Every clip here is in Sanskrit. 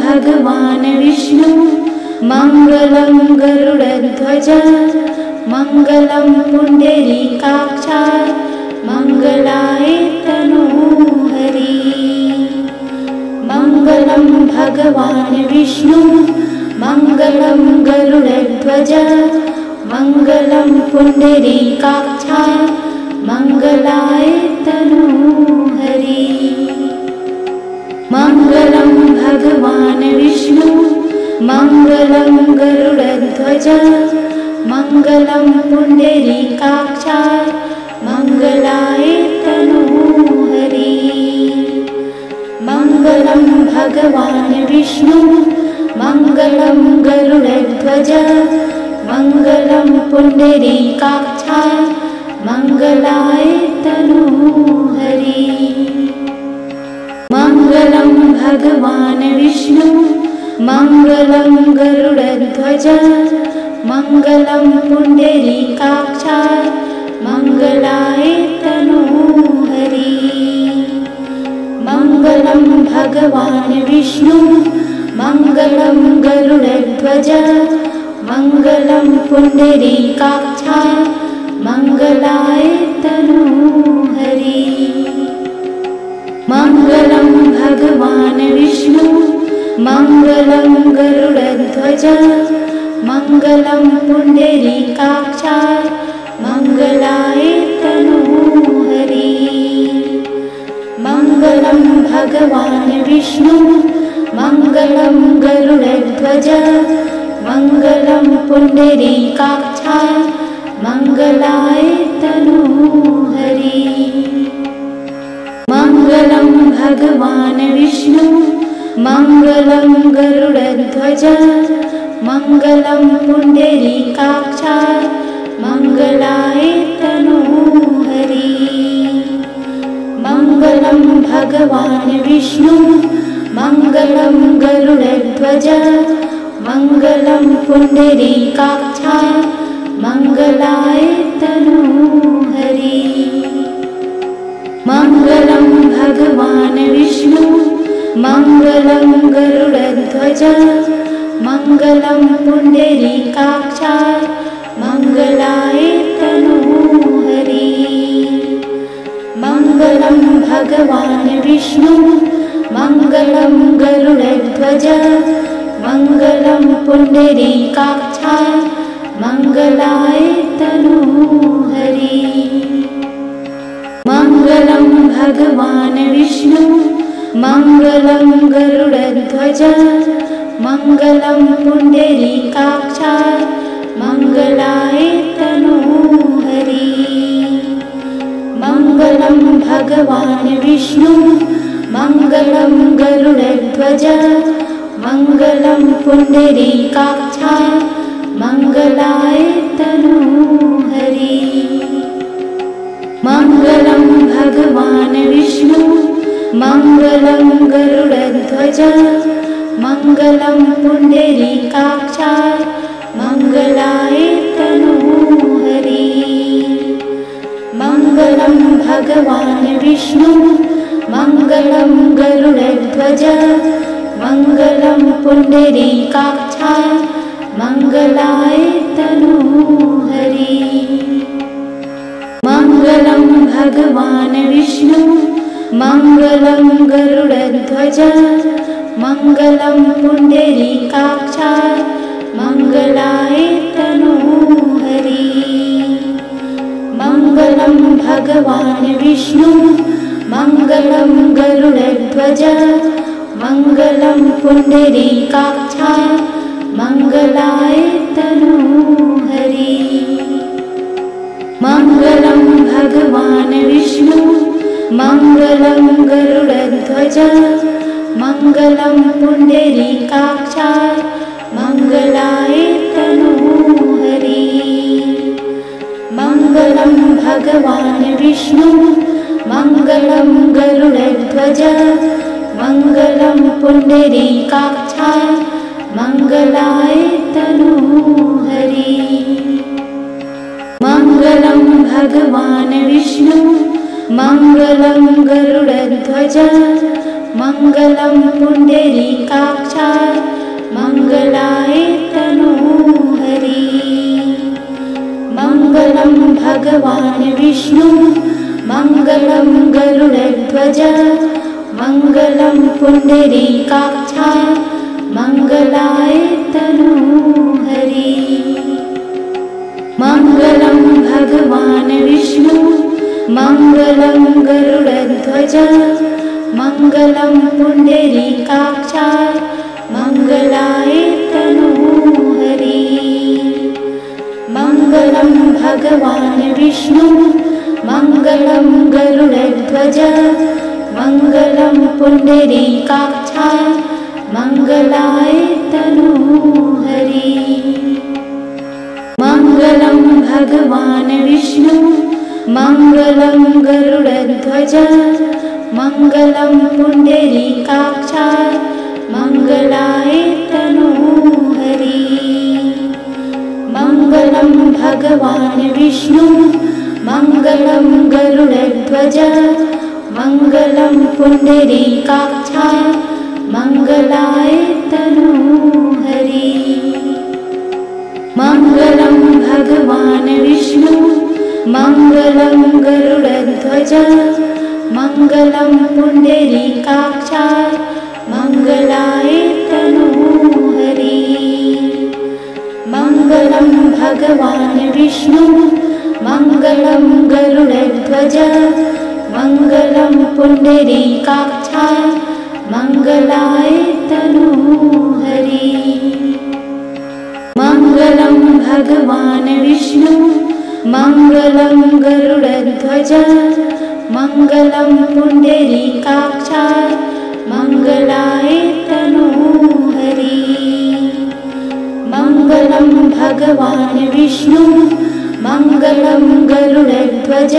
भगवान् विष्णु मङ्गलं गरुडध्वज मङ्गलं पुण्डरीकाक्षाय मङ्गलाय तनोहरि। मङ्गलं भगवान् विष्णु मङ्गलं गरुडध्वज मङ्गलं पुण्डरीकाक्षाय मङ्गलाय तनोहरि। मङ्गलं भगवान् विष्णु मङ्गलं गरुडध्वज मङ्गलं पुण्डरीकाक्षाय मङ्गलाय तनोहरि। मङ्गलं भगवान् विष्णु मङ्गलं गरुडध्वज मङ्गलं पुण्डरीकाक्षाय मङ्गलाय तनोहरि। मङ्गलं भगवान् विष्णु मङ्गलं गरुडध्वज मङ्गलं पुण्डरीकाक्षाय मङ्गलाय तनोहरि। मङ्गलं भगवान् विष्णु मङ्गलं गरुडध्वज मङ्गलं पुण्डरीकाक्षाय मङ्गलाय तनोहरि। मङ्गलं भगवान् विष्णु मङ्गलं गरुडध्वज मङ्गलं पुण्डरीकाक्षाय मङ्गलाय तनोहरि। मङ्गलं भगवान् विष्णु मङ्गलं गरुडध्वज मङ्गलं पुण्डरीकाक्षाय मङ्गलाय तनोहरि। मङ्गलं भगवान् विष्णु मङ्गलं गरुडध्वज मङ्गलं पुण्डरीकाक्षाय मङ्गलाय तनोहरि। मङ्गलं भगवान् विष्णु मङ्गलं गरुडध्वज मङ्गलं पुण्डरीकाक्षाय मङ्गलाय तनोहरि। मङ्गलं भगवान् विष्णु मङ्गलं गरुडध्वज मङ्गलं पुण्डरीकाक्षाय मङ्गलाय तनोहरि। मङ्गलं भगवान् विष्णु मङ्गलं गरुडध्वज मङ्गलं पुण्डरीकाक्षाय मङ्गलाय तनोहरि। मङ्गलं भगवान् विष्णु मङ्गलं गरुडध्वज मङ्गलं पुण्डरीकाक्षाय मङ्गलाय तनोहरि। मङ्गलं भगवान् विष्णु मङ्गलं गरुडध्वज मङ्गलं पुण्डरीकाक्षाय मङ्गलाय तनोहरि। मङ्गलं भगवान् विष्णु मङ्गलं गरुडध्वज मङ्गलं पुण्डरीकाक्षाय मङ्गलाय तनोहरि। मङ्गलं भगवान् विष्णु मङ्गलं गरुडध्वज मङ्गलं पुण्डरीकाक्षाय मङ्गलाय तनोहरि। मङ्गलं भगवान् विष्णु मङ्गलं गरुडध्वज मङ्गलं पुण्डरीकाक्षाय मङ्गलाय तनोहरि। मङ्गलं भगवान् विष्णु मङ्गलं गरुडध्वज मङ्गलं पुण्डरीकाक्षाय मङ्गलाय तनोहरि। मङ्गलं भगवान् विष्णु मङ्गलं गरुडध्वज मङ्गलं पुण्डरीकाक्षाय मङ्गलाय तनोहरि। मङ्गलं भगवान् विष्णु मङ्गलं गरुडध्वज मङ्गलं पुण्डरीकाक्षाय मङ्गलाय तनोहरि। मङ्गलं भगवान् विष्णु मङ्गलं गरुडध्वज मङ्गलं पुण्डरीकाक्षाय मङ्गलाय तनोहरि। मङ्गलं भगवान् विष्णु मङ्गलं गरुडध्वज मङ्गलं पुण्डरीकाक्षाय मङ्गलाय तनोहरि। मङ्गलं भगवान् विष्णु मङ्गलं गरुडध्वज मङ्गलं पुण्डरीकाक्षाय मङ्गलाय तनोहरि। मङ्गलं भगवान् विष्णु मङ्गलं गरुडध्वज मङ्गलं पुण्डरीकाक्षाय मङ्गलाय तनोहरि। मङ्गलं भगवान् विष्णु मङ्गलं गरुडध्वज मङ्गलं पुण्डरीकाक्षाय मङ्गलाय तनोहरि। मङ्गलं भगवान् विष्णु मङ्गलं गरुडध्वज मङ्गलं पुण्डरीकाक्षाय मङ्गलाय तनोहरि। मङ्गलं भगवान् विष्णु मङ्गलं गरुडध्वज मङ्गलं पुण्डरीकाक्षाय मङ्गलाय तनोहरि। मङ्गलं भगवान् विष्णु मङ्गलं गरुडध्वज मङ्गलं पुण्डरीकाक्षाय मङ्गलाय तनोहरि। मङ्गलं भगवान् विष्णु मङ्गलं गरुडध्वज मङ्गलं पुण्डरीकाक्षाय मङ्गलाय तनोहरि। मङ्गलं भगवान् विष्णु मङ्गलं गरुडध्वज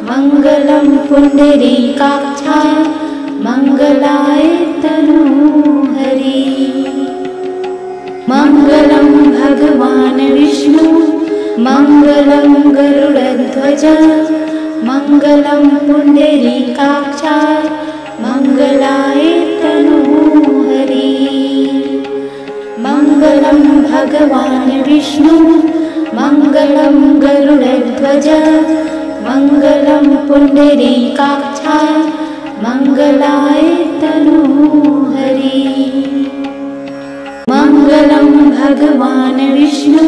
मङ्गलं पुण्डरीकाक्षाय मङ्गलाय तनोहरि। मङ्गलं भगवान् विष्णु मङ्गलं गरुडध्वज मङ्गलं पुण्डरीकाक्षाय मङ्गलाय तनोहरि। मङ्गलं भगवान् विष्णु मङ्गलं गरुडध्वज मङ्गलं पुण्डरीकाक्षाय मङ्गलाय तनोहरि। मङ्गलं भगवान् विष्णु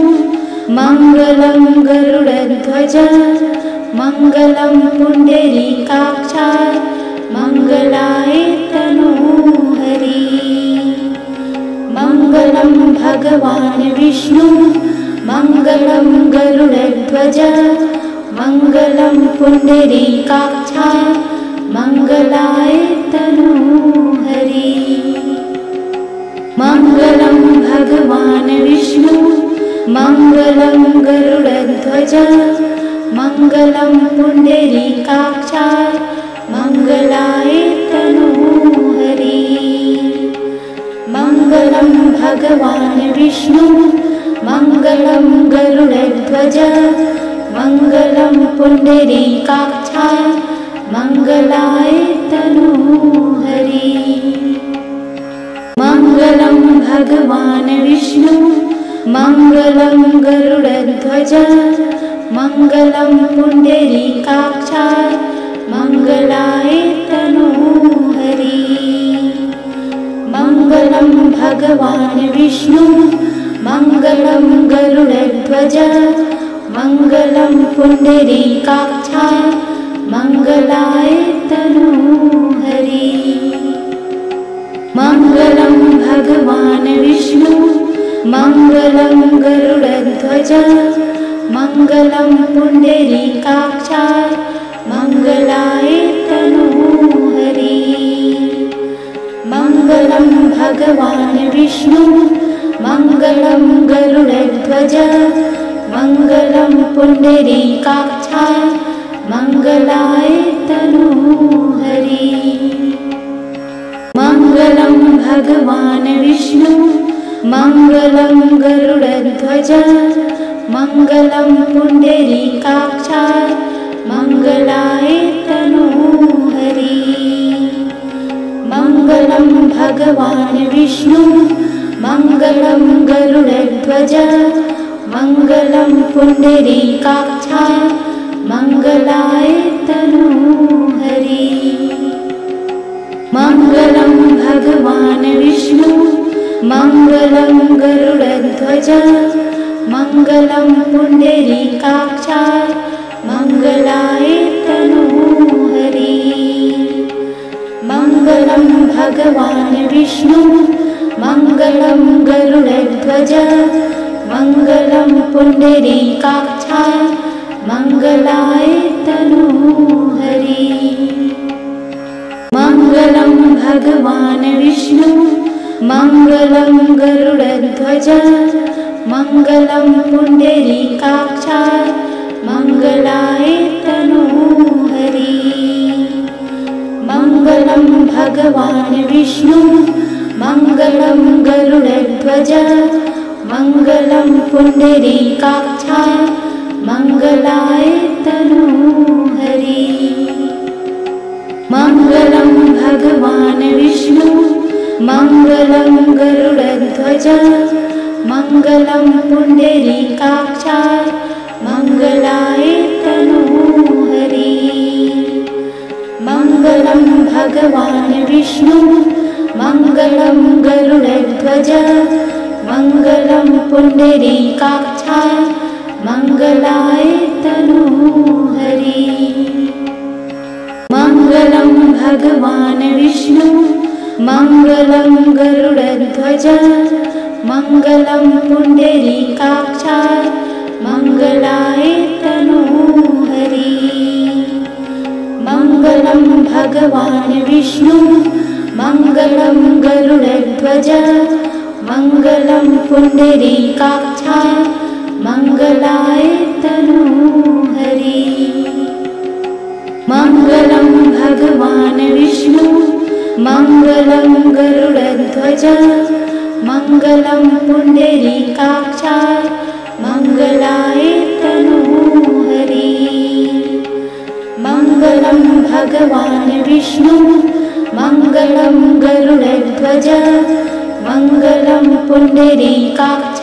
मङ्गलं गरुडध्वज मङ्गलं पुण्डरीकाक्षाय मङ्गलाय तनोहरि। मङ्गलं भगवान् विष्णु मङ्गलं गरुडध्वज मङ्गलं पुण्डरीकाक्षाय मङ्गलाय तनोहरि। मङ्गलं भगवान् विष्णु मङ्गलं गरुडध्वज मङ्गलं पुण्डरीकाक्षाय मङ्गलाय तनोहरि। मङ्गलं भगवान् विष्णु मङ्गलं गरुडध्वज मङ्गलं पुण्डरीकाक्षाय मङ्गलाय तनोहरि। मङ्गलं भगवान् विष्णु मङ्गलं गरुडध्वज मङ्गलं पुण्डरीकाक्षाय मङ्गलाय तनोहरि। मङ्गलं भगवान् विष्णु मङ्गलं गरुडध्वज मङ्गलं पुण्डरीकाक्षाय मङ्गलाय तनोहरि। मङ्गलं भगवान् विष्णु मङ्गलं गरुडध्वज मङ्गलं पुण्डरीकाक्षाय मङ्गलाय तनोहरि। मङ्गलं भगवान् विष्णु मङ्गलं गरुडध्वज मङ्गलं पुण्डरीकाक्षाय मङ्गलाय तनोहरि। मङ्गलं भगवान् विष्णु मङ्गलं गरुडध्वज मङ्गलं पुण्डरीकाक्षाय मङ्गलाय तनोहरि। मङ्गलं भगवान् विष्णु मङ्गलं गरुडध्वज मङ्गलं पुण्डरीकाक्ष मङ्गलाय तनूहरि मङ्गलं भगवान् विष्णु मङ्गलं गरुडध्वज मङ्गलं पुण्डरीकाक्ष मङ्गलाय तनूहरि मङ्गलं भगवान् विष्णु मङ्गलं गरुडध्वज मङ्गलं पुण्डरीकाक्ष मङ्गलाय तनूहरि मङ्गलं भगवान् विष्णु मङ्गलं गरुडध्वज मङ्गलं पुण्डरीकाक्ष मङ्गलाय तनूहरि मङ्गलं भगवान् विष्णु मङ्गलं गरुडध्वज मङ्गलं पुण्डरीकाक्ष मङ्गलाय तनूहरि मङ्गलं भगवान् विष्णु मङ्गलं गरुडध्वज मङ्गलं पुण्डरीकाक्ष मङ्गलाय तनूहरि मङ्गलं भगवान् विष्णु मङ्गलं गरुडध्वज मङ्गलं पुण्डरीकाक्ष मङ्गलाय तनूहरि मङ्गलं भगवान् विष्णु मङ्गलं गरुडध्वज मङ्गलं पुण्डरीकाक्ष मङ्गलाय तनूहरि मङ्गलं भगवान् विष्णु मङ्गलं गरुडध्वज मङ्गलं पुण्डरीकाक्ष मङ्गलाय तनूहरि मङ्गलं भगवान् विष्णु मङ्गलं गरुडध्वज मङ्गलं पुण्डरीकाक्ष मङ्गलाय तनूहरि मङ्गलं भगवान् विष्णु मङ्गलं गरुडध्वज मङ्गलं पुण्डरीकाक्ष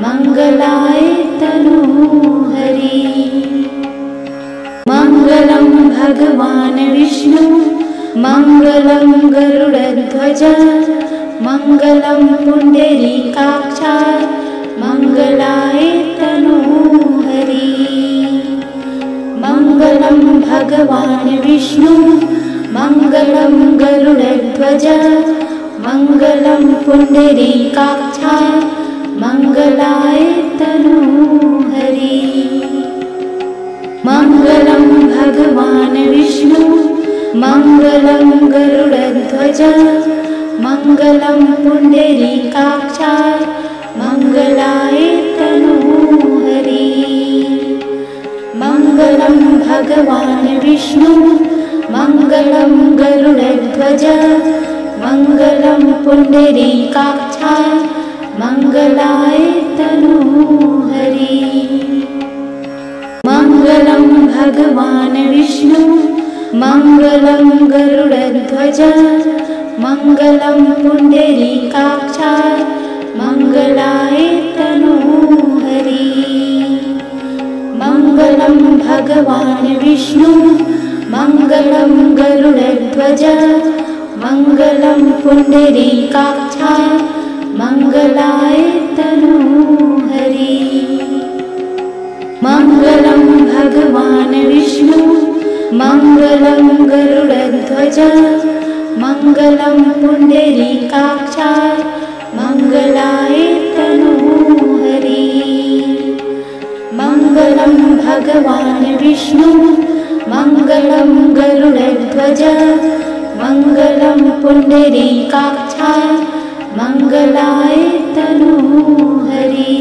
मङ्गलाय तनूहरि मङ्गलं भगवान् विष्णु मङ्गलं गरुडध्वज मङ्गलं पुण्डरीकाक्ष मङ्गलाय तनूहरि मङ्गलं भगवान् विष्णु मङ्गलं गरुडध्वज मङ्गलं पुण्डरीकाक्ष मङ्गलाय तनूहरि मङ्गलं भगवान् विष्णु मङ्गलं गरुडध्वज मङ्गलं पुण्डरीकाक्ष मङ्गलाय तनूहरि मङ्गलं भगवान् विष्णु मङ्गलं गरुडध्वज मङ्गलं पुण्डरीकाक्ष मङ्गलाय तनूहरि मङ्गलं भगवान् विष्णु मङ्गलं गरुडध्वज मङ्गलं पुण्डरीकाक्ष मङ्गलाय तनूहरि मङ्गलं भगवान् विष्णु मङ्गलं गरुडध्वज मङ्गलं पुण्डरीकाक्ष मङ्गलाय तनूहरि मङ्गलं भगवान् विष्णु मङ्गलं गरुडध्वज मङ्गलं पुण्डरीकाक्ष मङ्गलाय तनूहरि मङ्गलं भगवान् विष्णु मङ्गलं गरुडध्वज मङ्गलं पुण्डरीकाक्ष मङ्गलाय तनूहरि